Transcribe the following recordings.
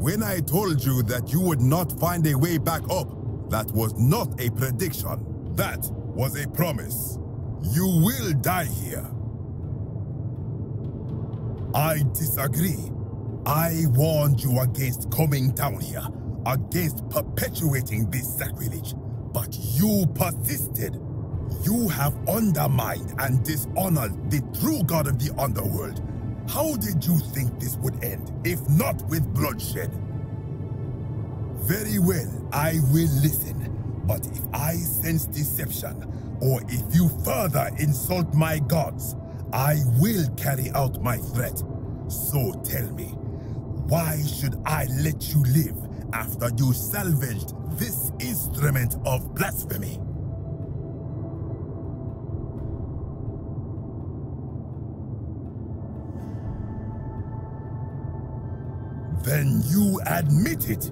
When I told you that you would not find a way back up, that was not a prediction. That was a promise. You will die here. I disagree. I warned you against coming down here, against perpetuating this sacrilege, but you persisted. You have undermined and dishonored the true God of the underworld. How did you think this would end, if not with bloodshed? Very well, I will listen. But if I sense deception, or if you further insult my gods, I will carry out my threat. So tell me, why should I let you live after you salvaged this instrument of blasphemy? Then you admit it.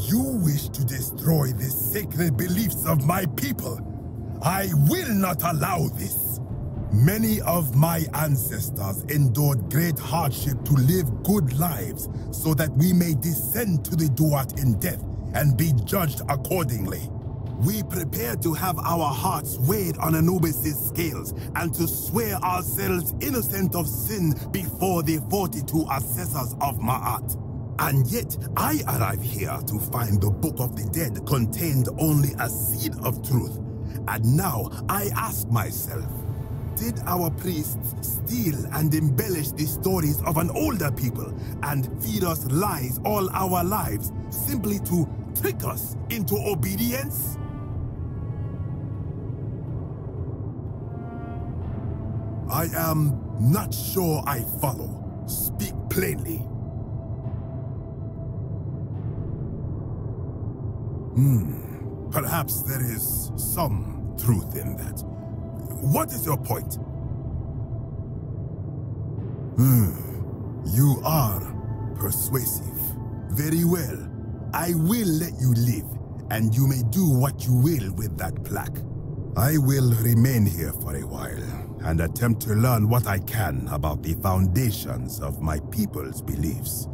You wish to destroy the sacred beliefs of my people. I will not allow this. Many of my ancestors endured great hardship to live good lives so that we may descend to the Duat in death and be judged accordingly. We prepare to have our hearts weighed on Anubis' scales and to swear ourselves innocent of sin before the 42 assessors of Ma'at. And yet, I arrive here to find the Book of the Dead contained only a seed of truth. And now, I ask myself, did our priests steal and embellish the stories of an older people and feed us lies all our lives simply to trick us into obedience? I am not sure I follow. Speak plainly. Perhaps there is some truth in that. What is your point? You are persuasive. Very well. I will let you live, and you may do what you will with that plaque. I will remain here for a while, and attempt to learn what I can about the foundations of my people's beliefs.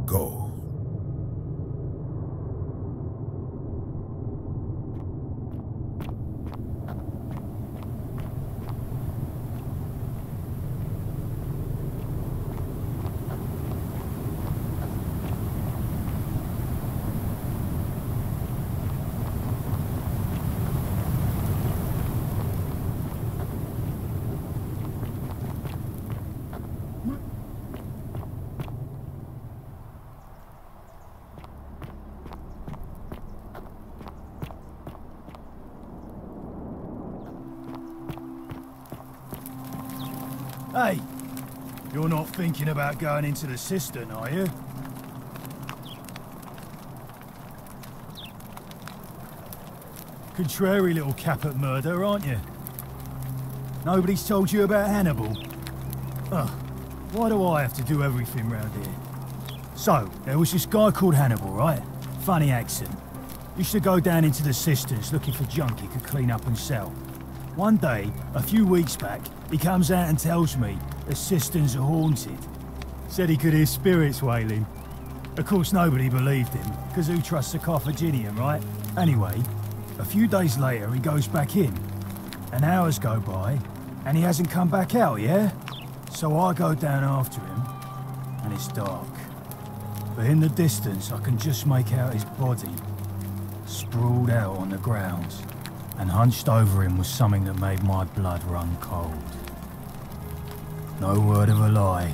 Go. Hey, you're not thinking about going into the cistern, are you? Contrary little cap at murder, aren't you? Nobody's told you about Hannibal? Ugh, why do I have to do everything round here? So, there was this guy called Hannibal, right? Funny accent. Used to go down into the cisterns looking for junk he could clean up and sell. One day, a few weeks back, he comes out and tells me the cisterns are haunted. Said he could hear spirits wailing. Of course, nobody believed him, because who trusts a Carthaginian, right? Anyway, a few days later, he goes back in. And hours go by, and he hasn't come back out, yeah? So I go down after him, and it's dark. But in the distance, I can just make out his body, sprawled out on the ground. And hunched over him was something that made my blood run cold. No word of a lie.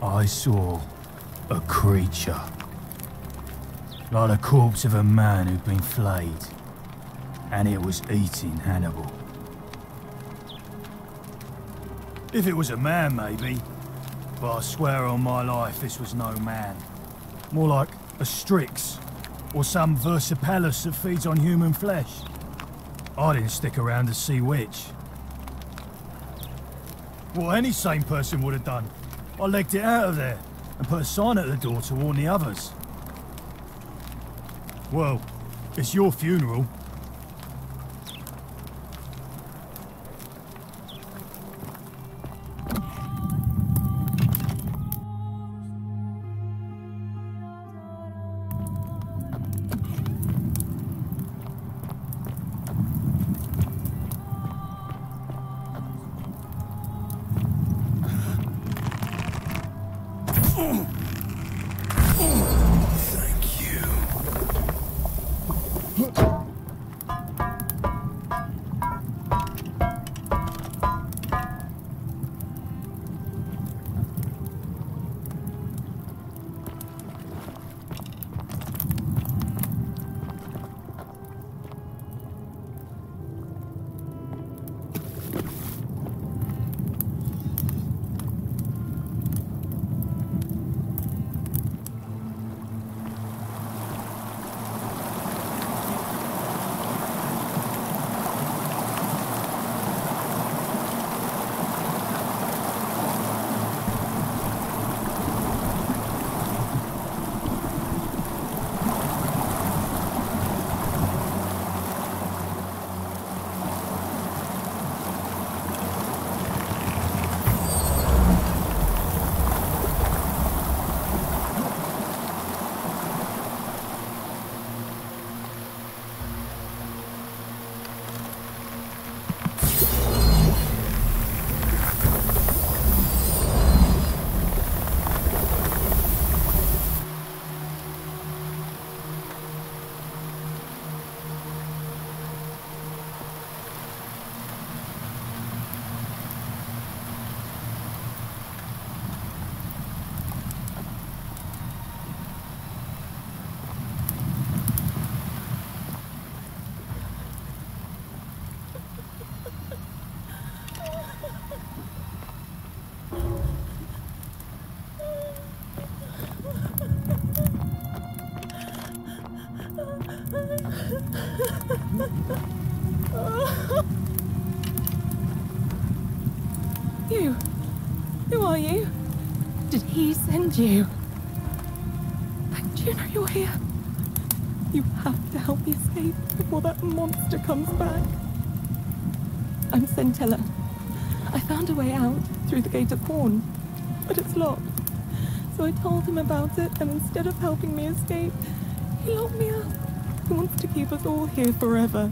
I saw a creature. Like the corpse of a man who'd been flayed. And it was eating Hannibal. If it was a man, maybe. But I swear on my life this was no man. More like a Strix. Or some Versipalus that feeds on human flesh. I didn't stick around to see which. What any sane person would have done. I legged it out of there and put a sign at the door to warn the others. Well, it's your funeral. Thank you. You? Who are you? Did he send you? Do you know you're here? You have to help me escape before that monster comes back. I'm Centella. I found a way out through the Gate of Horn, but it's locked. So I told him about it, and instead of helping me escape, he locked me up. He wants to keep us all here forever,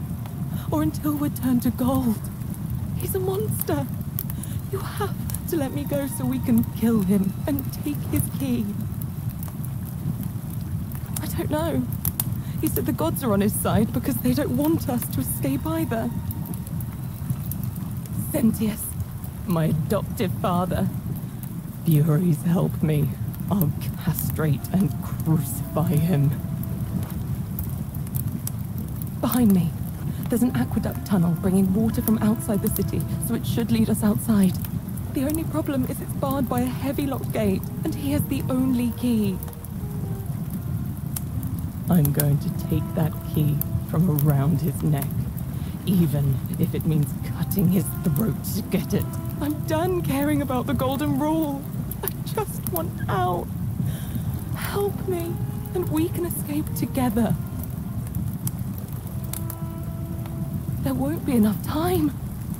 or until we're turned to gold. He's a monster. You have to let me go so we can kill him and take his key. I don't know. He said the gods are on his side because they don't want us to escape either. Sentius, my adoptive father. Furies help me. I'll castrate and crucify him. Behind me, there's an aqueduct tunnel bringing water from outside the city, so it should lead us outside. The only problem is it's barred by a heavy locked gate, and he has the only key. I'm going to take that key from around his neck, even if it means cutting his throat to get it. I'm done caring about the Golden Rule. I just want out. Help me, and we can escape together. There won't be enough time.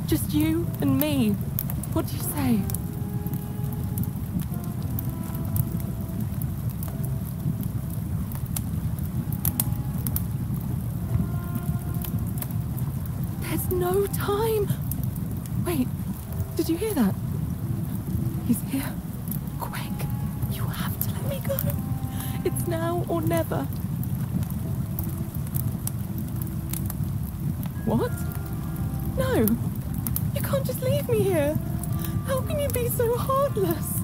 Just you and me. What do you say? There's no time. Wait, did you hear that? He's here. Quick, you have to let me go. It's now or never. What? No, you can't just leave me here. How can you be so heartless?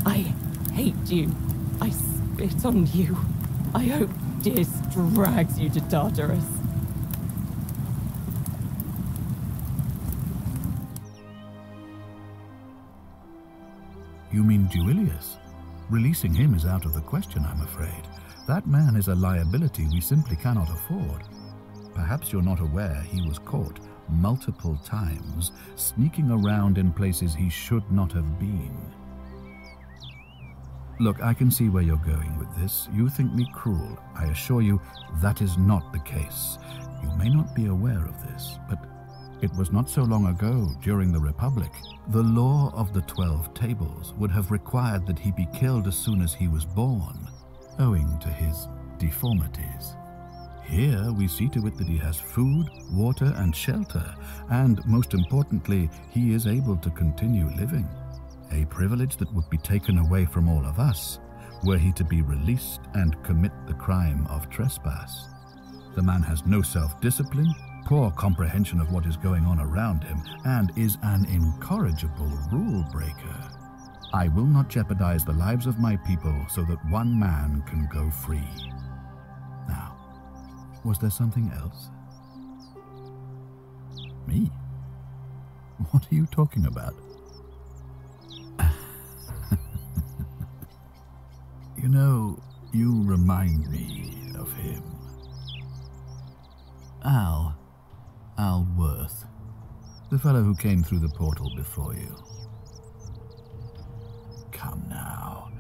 I hate you. I spit on you. I hope Dis drags you to Tartarus. You mean Duilius? Releasing him is out of the question, I'm afraid. That man is a liability we simply cannot afford. Perhaps you're not aware he was caught multiple times, sneaking around in places he should not have been. Look, I can see where you're going with this. You think me cruel. I assure you that is not the case. You may not be aware of this, but it was not so long ago, during the Republic, the law of the 12 Tables would have required that he be killed as soon as he was born, owing to his deformities. Here we see to it that he has food, water, and shelter, and most importantly, he is able to continue living. A privilege that would be taken away from all of us were he to be released and commit the crime of trespass. The man has no self-discipline, poor comprehension of what is going on around him, and is an incorrigible rule breaker. I will not jeopardize the lives of my people so that one man can go free. Now, was there something else? Me? What are you talking about? You know, you remind me of him. Al Worth, the fellow who came through the portal before you. Come now,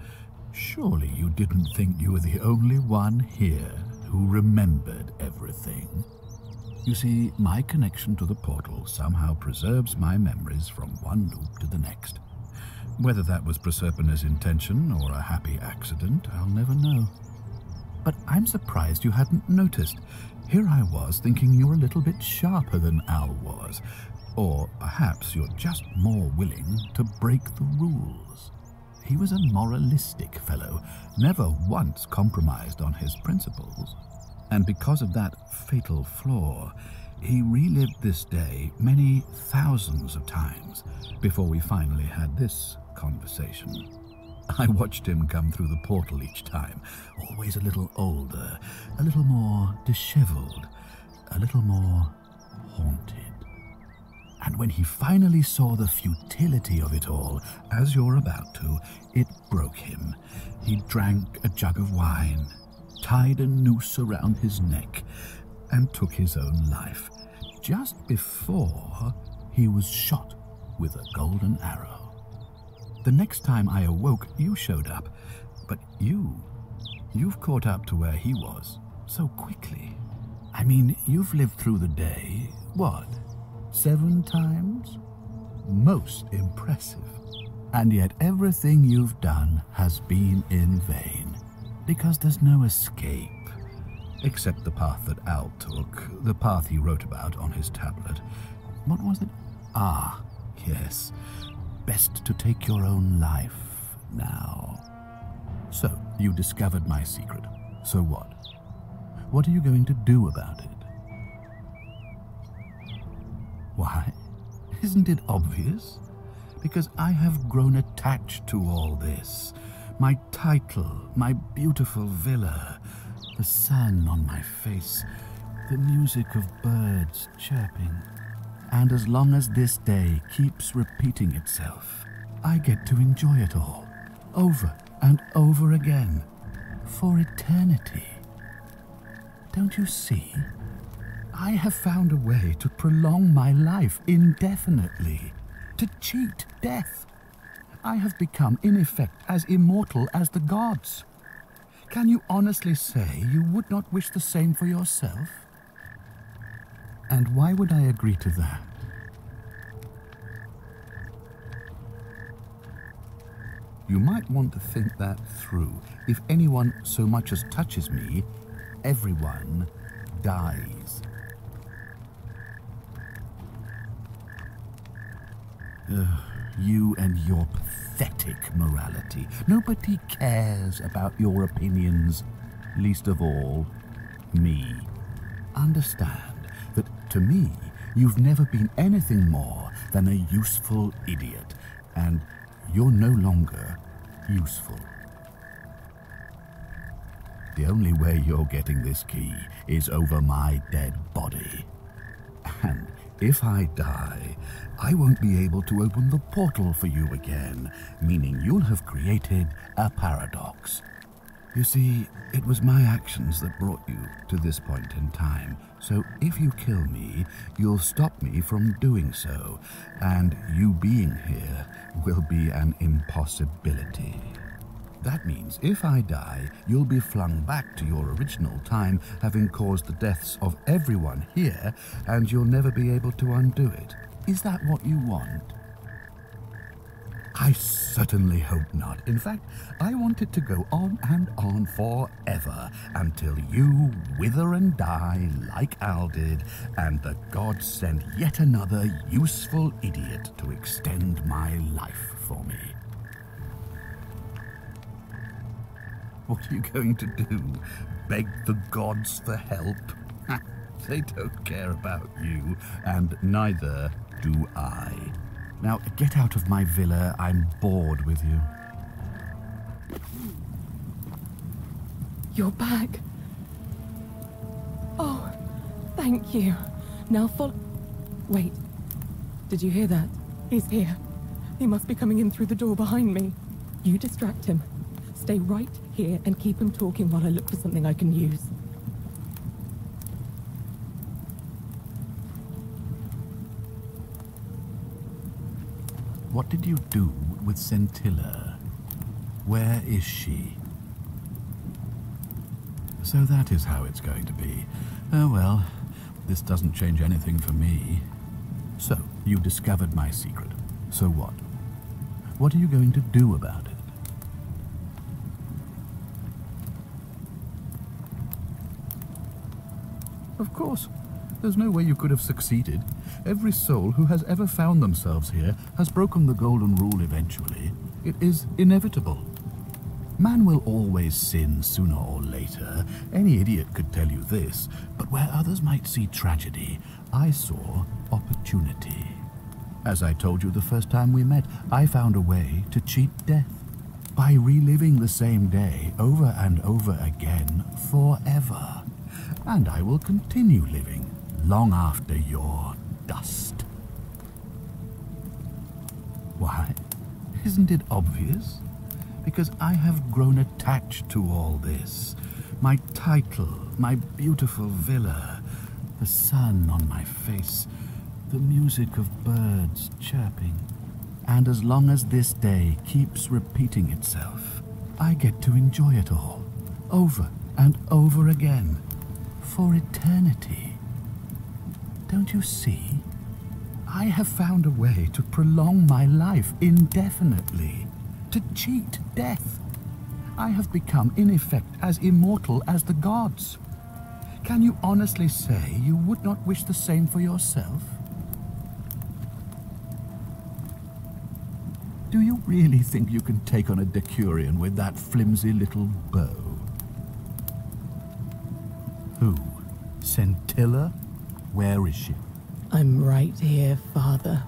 surely you didn't think you were the only one here who remembered everything. You see, my connection to the portal somehow preserves my memories from one loop to the next. Whether that was Proserpina's intention or a happy accident, I'll never know. But I'm surprised you hadn't noticed. Here I was thinking you're a little bit sharper than Al was. Or perhaps you're just more willing to break the rules. He was a moralistic fellow, never once compromised on his principles. And because of that fatal flaw, he relived this day many thousands of times before we finally had this conversation. I watched him come through the portal each time, always a little older, a little more disheveled, a little more haunted. And when he finally saw the futility of it all, as you're about to, it broke him. He drank a jug of wine, tied a noose around his neck, and took his own life, just before he was shot with a golden arrow. The next time I awoke, you showed up, but you've caught up to where he was so quickly. I mean, you've lived through the day, what, 7 times? Most impressive. And yet everything you've done has been in vain, because there's no escape. Except the path that Al took, the path he wrote about on his tablet. What was it? Ah, yes. Best to take your own life now. So, you discovered my secret. So what? What are you going to do about it? Why? Isn't it obvious? Because I have grown attached to all this. My title, my beautiful villa, the sun on my face, the music of birds chirping. And as long as this day keeps repeating itself, I get to enjoy it all, over and over again, for eternity. Don't you see? I have found a way to prolong my life indefinitely, to cheat death. I have become, in effect, as immortal as the gods. Can you honestly say you would not wish the same for yourself? And why would I agree to that? You might want to think that through. If anyone so much as touches me, everyone dies. You and your pathetic morality. Nobody cares about your opinions, least of all me. Understand that to me, you've never been anything more than a useful idiot, and you're no longer useful. The only way you're getting this key is over my dead body. And if I die, I won't be able to open the portal for you again, meaning you'll have created a paradox. You see, it was my actions that brought you to this point in time, so if you kill me, you'll stop me from doing so, and you being here will be an impossibility. That means if I die, you'll be flung back to your original time, having caused the deaths of everyone here, and you'll never be able to undo it. Is that what you want? I certainly hope not. In fact, I want it to go on and on forever, until you wither and die like Al did, and the gods send yet another useful idiot to extend my life for me. What are you going to do? Beg the gods for help? They don't care about you, and neither do I. Now, get out of my villa. I'm bored with you. You're back. Oh, thank you. Now follow... Wait. Did you hear that? He's here. He must be coming in through the door behind me. You distract him. Stay right here and keep him talking while I look for something I can use. What did you do with Scintilla? Where is she? So that is how it's going to be. Oh well, this doesn't change anything for me. So, you discovered my secret. So what? What are you going to do about it? Of course. There's no way you could have succeeded. Every soul who has ever found themselves here has broken the golden rule eventually. It is inevitable. Man will always sin sooner or later. Any idiot could tell you this. But where others might see tragedy, I saw opportunity. As I told you the first time we met, I found a way to cheat death. By reliving the same day over and over again forever. And I will continue living long after your dust. Why? Isn't it obvious? Because I have grown attached to all this. My title, my beautiful villa, the sun on my face, the music of birds chirping. And as long as this day keeps repeating itself, I get to enjoy it all, over and over again, for eternity. Don't you see? I have found a way to prolong my life indefinitely, to cheat death. I have become, in effect, as immortal as the gods. Can you honestly say you would not wish the same for yourself? Do you really think you can take on a Decurion with that flimsy little bow? Who? Scintilla? Where is she? I'm right here, Father.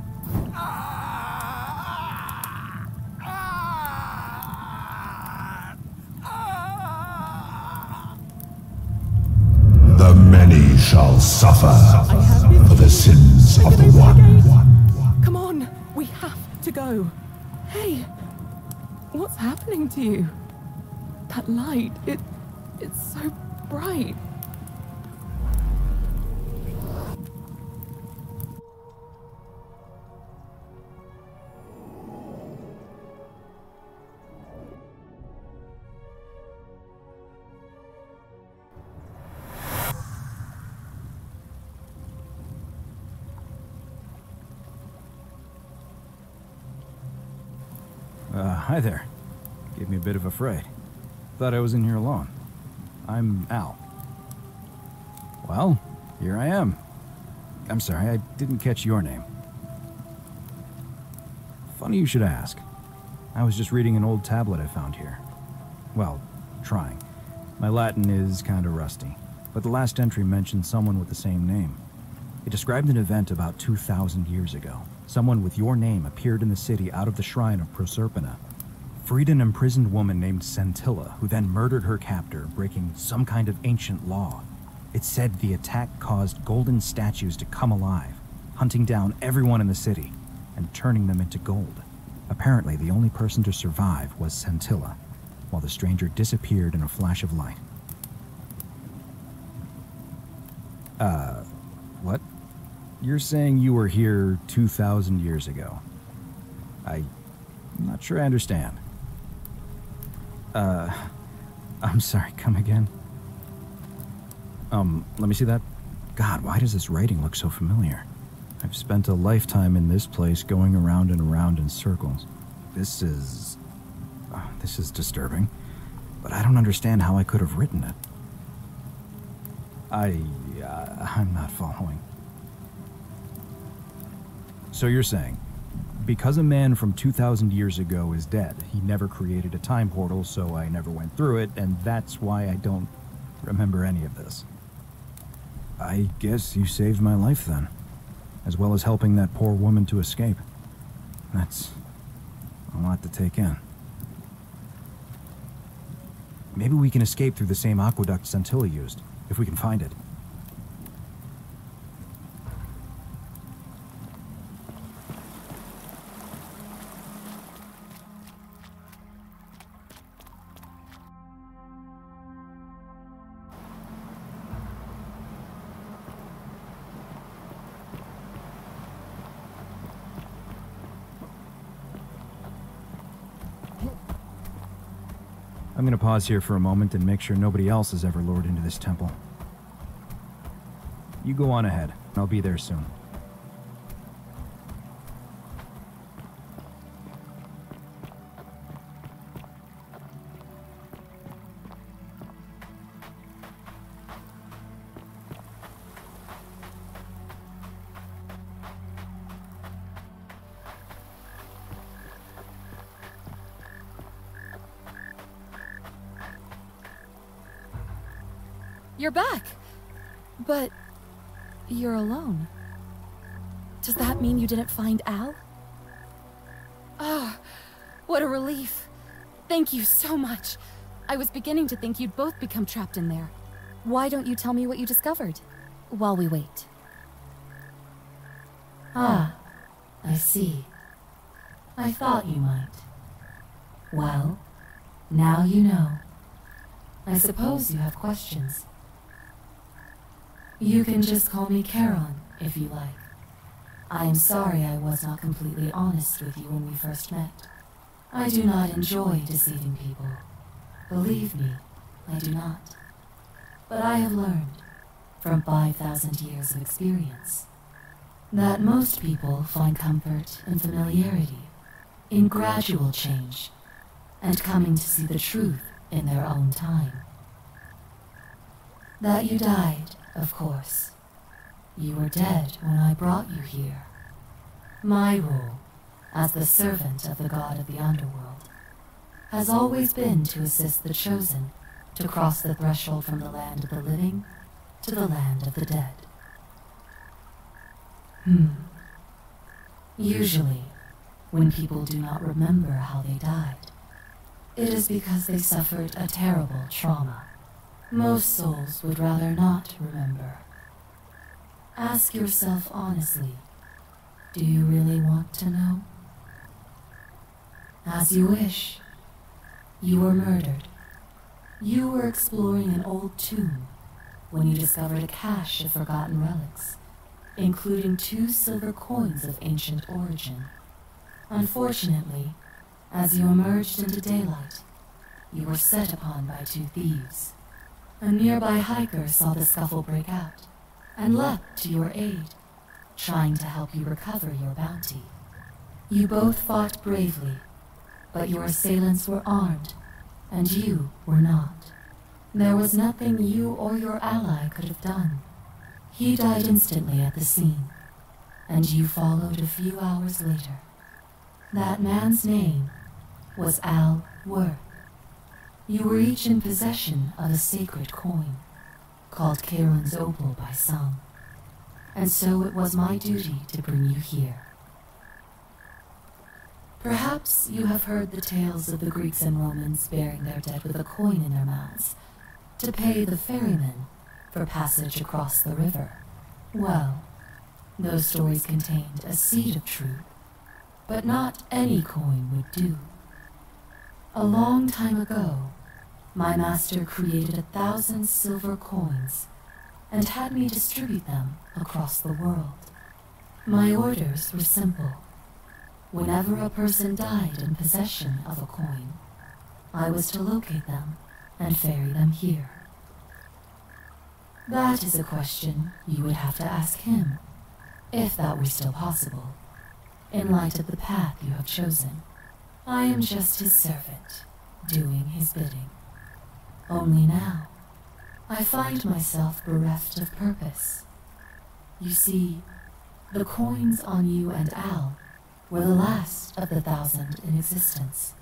The many shall suffer for the sins of the one. Come on, we have to go. Hey, what's happening to you? That light, it's so bright. Hi there. Gave me a bit of a fright. Thought I was in here alone. I'm Al. Well, here I am. I'm sorry, I didn't catch your name. Funny you should ask. I was just reading an old tablet I found here. Well, trying. My Latin is kinda rusty, but the last entry mentioned someone with the same name. It described an event about 2,000 years ago. Someone with your name appeared in the city out of the shrine of Proserpina. Freed an imprisoned woman named Scintilla, who then murdered her captor, breaking some kind of ancient law. It said the attack caused golden statues to come alive, hunting down everyone in the city and turning them into gold. Apparently, the only person to survive was Scintilla, while the stranger disappeared in a flash of light. What? You're saying you were here 2,000 years ago? I'm not sure I understand. I'm sorry, come again? Let me see that. God, why does this writing look so familiar? I've spent a lifetime in this place going around and around in circles. This is disturbing, but I don't understand how I could have written it. I'm not following. So you're saying, because a man from 2,000 years ago is dead, he never created a time portal, so I never went through it, and that's why I don't remember any of this. I guess you saved my life then, as well as helping that poor woman to escape. That's a lot to take in. Maybe we can escape through the same aqueduct Scintilla used, if we can find it. I'm gonna pause here for a moment and make sure nobody else has ever lured into this temple. You go on ahead. I'll be there soon. You're back. But you're alone. Does that mean you didn't find Al? Oh, what a relief. Thank you so much. I was beginning to think you'd both become trapped in there. Why don't you tell me what you discovered while we wait? Ah, I see. I thought you might. Well, now you know. I suppose you have questions. You can just call me Charon, if you like. I am sorry I was not completely honest with you when we first met. I do not enjoy deceiving people. Believe me, I do not. But I have learned, from 5,000 years of experience, that most people find comfort and familiarity in gradual change and coming to see the truth in their own time. That you died, of course. You were dead when I brought you here. My role, as the servant of the god of the underworld, has always been to assist the chosen to cross the threshold from the land of the living to the land of the dead. Usually, when people do not remember how they died, it is because they suffered a terrible trauma. Most souls would rather not remember. Ask yourself honestly, do you really want to know? As you wish. You were murdered. You were exploring an old tomb when you discovered a cache of forgotten relics, including 2 silver coins of ancient origin. Unfortunately, as you emerged into daylight, you were set upon by 2 thieves. A nearby hiker saw the scuffle break out and leapt to your aid, trying to help you recover your bounty. You both fought bravely, but your assailants were armed, and you were not. There was nothing you or your ally could have done. He died instantly at the scene, and you followed a few hours later. That man's name was Al Worth. You were each in possession of a sacred coin, called Charon's Opal by some, and so it was my duty to bring you here. Perhaps you have heard the tales of the Greeks and Romans burying their dead with a coin in their mouths to pay the ferryman for passage across the river. Well, those stories contained a seed of truth, but not any coin would do. A long time ago, my master created 1,000 silver coins and had me distribute them across the world. My orders were simple. Whenever a person died in possession of a coin, I was to locate them and ferry them here. That is a question you would have to ask him, if that were still possible, in light of the path you have chosen. I am just his servant, doing his bidding. Only now, I find myself bereft of purpose. You see, the coins on you and Al were the last of the 1,000 in existence.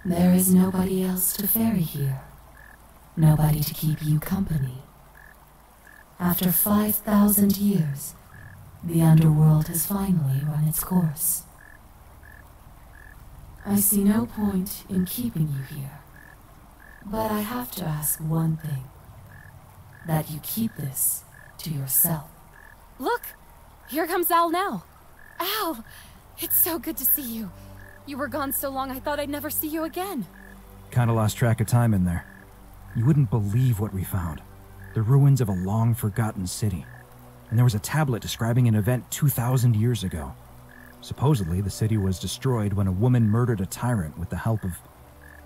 There is nobody else to ferry here. Nobody to keep you company. After 5,000 years, the underworld has finally run its course. I see no point in keeping you here. But I have to ask one thing. That you keep this to yourself. Look! Here comes Al now. Al! It's so good to see you. You were gone so long I thought I'd never see you again. Kinda lost track of time in there. You wouldn't believe what we found. The ruins of a long-forgotten city. And there was a tablet describing an event 2,000 years ago. Supposedly, the city was destroyed when a woman murdered a tyrant with the help of,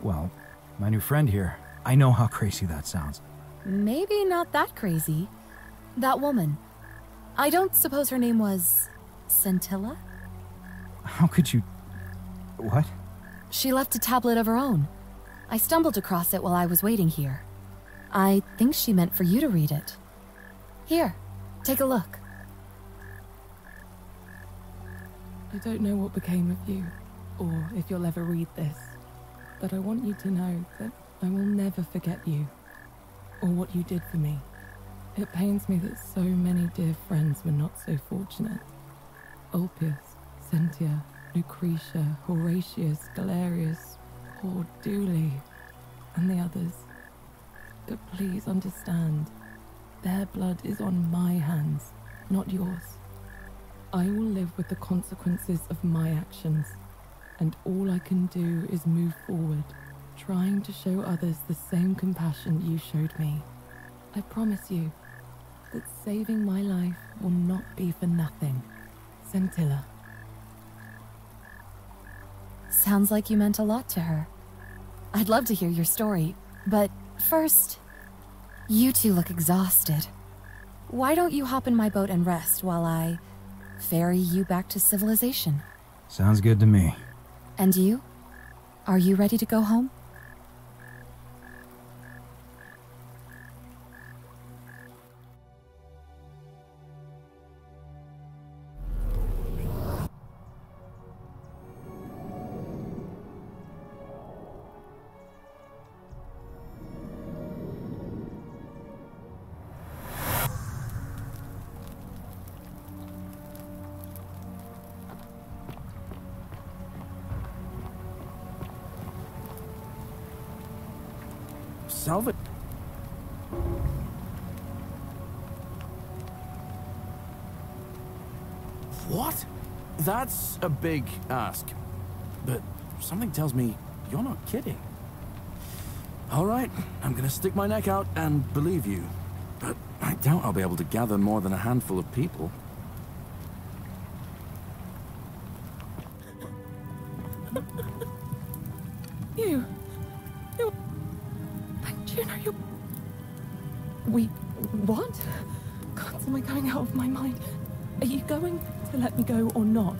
well, my new friend here. I know how crazy that sounds. Maybe not that crazy. That woman. I don't suppose her name was... Scintilla? How could you... What? She left a tablet of her own. I stumbled across it while I was waiting here. I think she meant for you to read it. Here, take a look. I don't know what became of you, or if you'll ever read this, but I want you to know that I will never forget you, or what you did for me. It pains me that so many dear friends were not so fortunate. Ulpius, Sentia, Lucretia, Horatius, Galerius, poor Dooley, and the others. But please understand, their blood is on my hands, not yours. I will live with the consequences of my actions, and all I can do is move forward, trying to show others the same compassion you showed me. I promise you that saving my life will not be for nothing. Scintilla. Sounds like you meant a lot to her. I'd love to hear your story, but first, you two look exhausted. Why don't you hop in my boat and rest while I ferry you back to civilization? Sounds good to me. And you? Are you ready to go home? Salvador. What? That's a big ask. But something tells me you're not kidding. All right, I'm gonna stick my neck out and believe you. But I doubt I'll be able to gather more than a handful of people. You... Juno, you... What? God, am I going out of my mind? Are you going to let me go or not?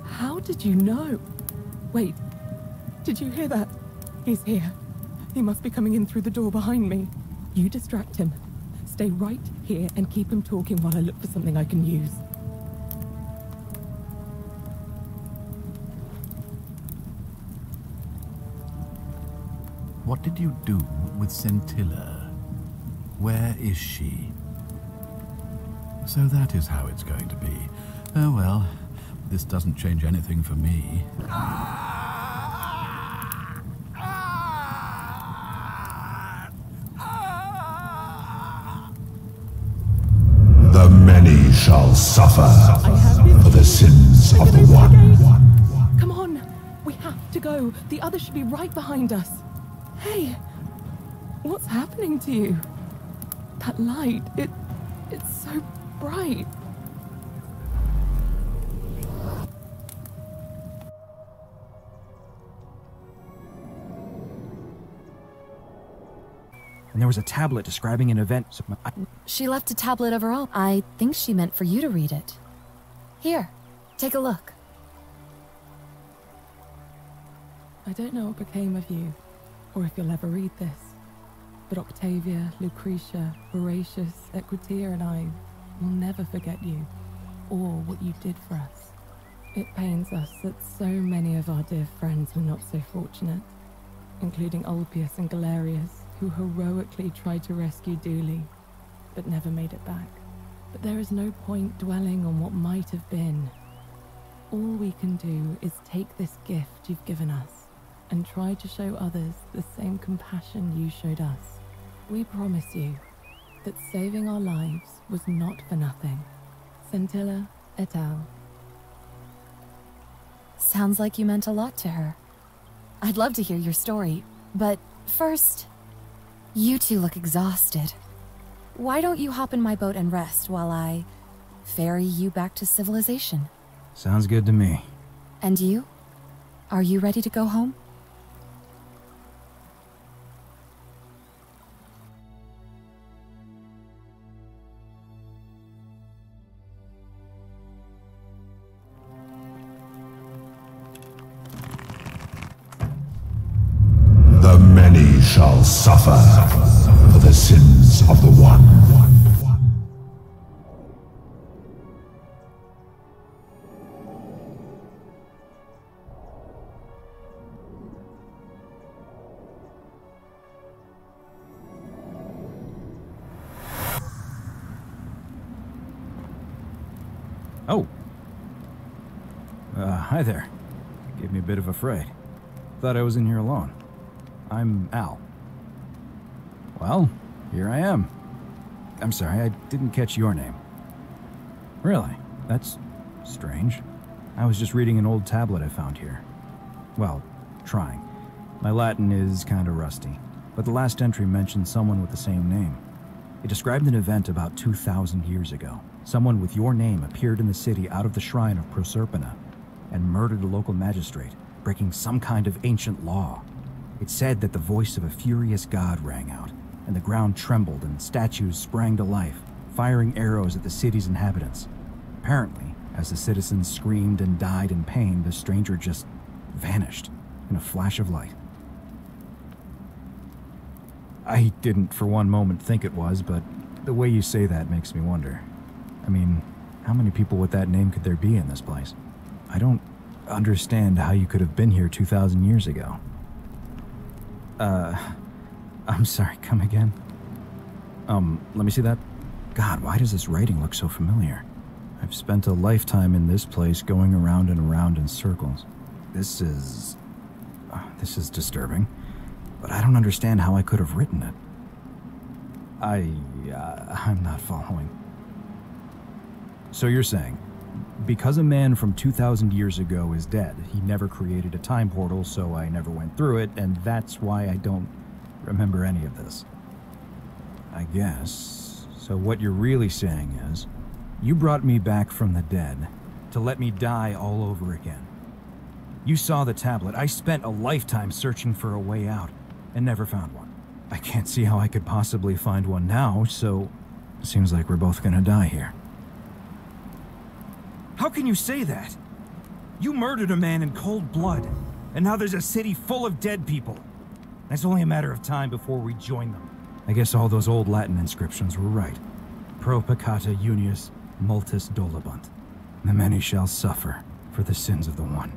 How did you know? Wait, did you hear that? He's here. He must be coming in through the door behind me. You distract him. Stay right here and keep him talking while I look for something I can use. What did you do with Scintilla? Where is she? So that is how it's going to be. Oh well, this doesn't change anything for me. The many shall suffer for the sins of the one. Come on, we have to go. The others should be right behind us. Hey, what's happening to you? That light, it's so bright. And there was a tablet describing an event. She left a tablet of her own. I think she meant for you to read it. Here, take a look. I don't know what became of you, or if you'll ever read this, but Octavia, Lucretia, Horatius, Equitia, and I will never forget you, or what you did for us. It pains us that so many of our dear friends were not so fortunate, including Ulpius and Galerius, who heroically tried to rescue Dooley, but never made it back. But there is no point dwelling on what might have been. All we can do is take this gift you've given us and try to show others the same compassion you showed us. We promise you that saving our lives was not for nothing. Scintilla et al. Sounds like you meant a lot to her. I'd love to hear your story, but first, you two look exhausted. Why don't you hop in my boat and rest while I ferry you back to civilization? Sounds good to me. And you? Are you ready to go home? The many shall suffer for the sins of the one. Oh. Hi there. Gave me a bit of a fright. Thought I was in here alone. I'm Al. Well, here I am. I'm sorry, I didn't catch your name. Really? That's strange. I was just reading an old tablet I found here. Well, trying. My Latin is kinda rusty, but the last entry mentioned someone with the same name. It described an event about 2,000 years ago. Someone with your name appeared in the city out of the shrine of Proserpina and murdered a local magistrate, breaking some kind of ancient law. It said that the voice of a furious god rang out, and the ground trembled and statues sprang to life, firing arrows at the city's inhabitants. Apparently, as the citizens screamed and died in pain, the stranger just vanished in a flash of light. I didn't for one moment think it was, but the way you say that makes me wonder. I mean, how many people with that name could there be in this place? I don't understand how you could have been here 2,000 years ago. I'm sorry, come again? Let me see that. God, why does this writing look so familiar? I've spent a lifetime in this place going around and around in circles. This is disturbing, but I don't understand how I could have written it. I'm not following. So you're saying, because a man from 2,000 years ago is dead, he never created a time portal, so I never went through it, and that's why I don't remember any of this. I guess. So what you're really saying is, you brought me back from the dead to let me die all over again. You saw the tablet. I spent a lifetime searching for a way out, and never found one. I can't see how I could possibly find one now, so it seems like we're both gonna die here. How can you say that? You murdered a man in cold blood, and now there's a city full of dead people. It's only a matter of time before we join them. I guess all those old Latin inscriptions were right. Pro peccata unius multis dolabunt. The many shall suffer for the sins of the one.